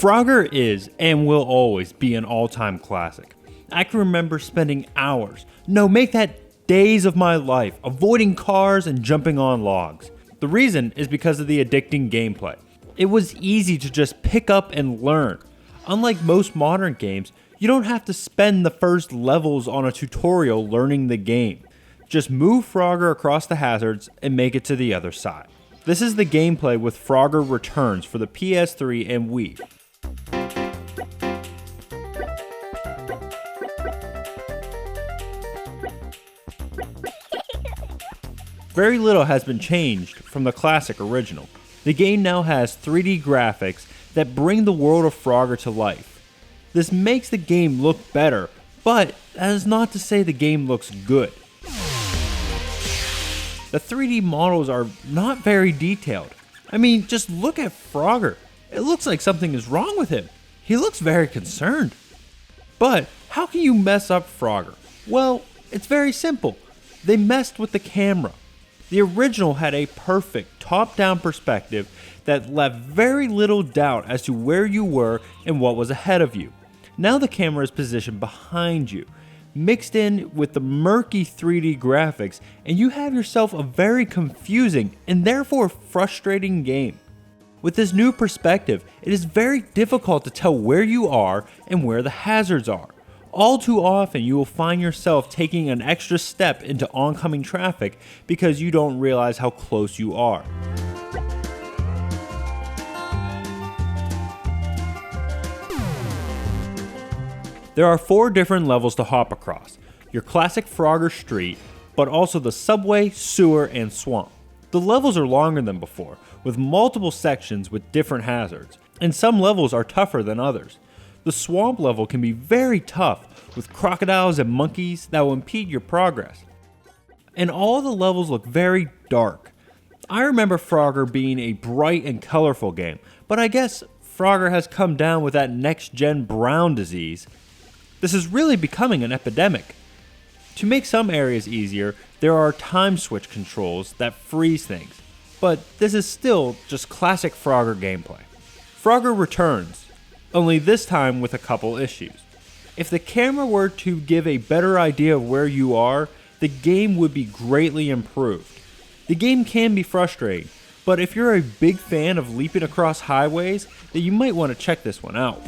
Frogger is and will always be an all-time classic. I can remember spending hours, no, make that days of my life, avoiding cars and jumping on logs. The reason is because of the addicting gameplay. It was easy to just pick up and learn. Unlike most modern games, you don't have to spend the first levels on a tutorial learning the game. Just move Frogger across the hazards and make it to the other side. This is the gameplay with Frogger Returns for the PS3 and Wii. Very little has been changed from the classic original. The game now has 3D graphics that bring the world of Frogger to life. This makes the game look better, but that is not to say the game looks good. The 3D models are not very detailed. I mean, just look at Frogger. It looks like something is wrong with him. He looks very concerned. But how can you mess up Frogger? Well, it's very simple. They messed with the camera. The original had a perfect top-down perspective that left very little doubt as to where you were and what was ahead of you. Now the camera is positioned behind you, mixed in with the murky 3D graphics, and you have yourself a very confusing and therefore frustrating game. With this new perspective, it is very difficult to tell where you are and where the hazards are. All too often, you will find yourself taking an extra step into oncoming traffic because you don't realize how close you are. There are 4 different levels to hop across. Your classic Frogger Street, but also the subway, sewer, and swamp. The levels are longer than before, with multiple sections with different hazards, and some levels are tougher than others. The swamp level can be very tough, with crocodiles and monkeys that will impede your progress. And all the levels look very dark. I remember Frogger being a bright and colorful game, but I guess Frogger has come down with that next-gen brown disease. This is really becoming an epidemic. To make some areas easier, there are time switch controls that freeze things, but this is still just classic Frogger gameplay. Frogger Returns, only this time with a couple issues. If the camera were to give a better idea of where you are, the game would be greatly improved. The game can be frustrating, but if you're a big fan of leaping across highways, then you might want to check this one out.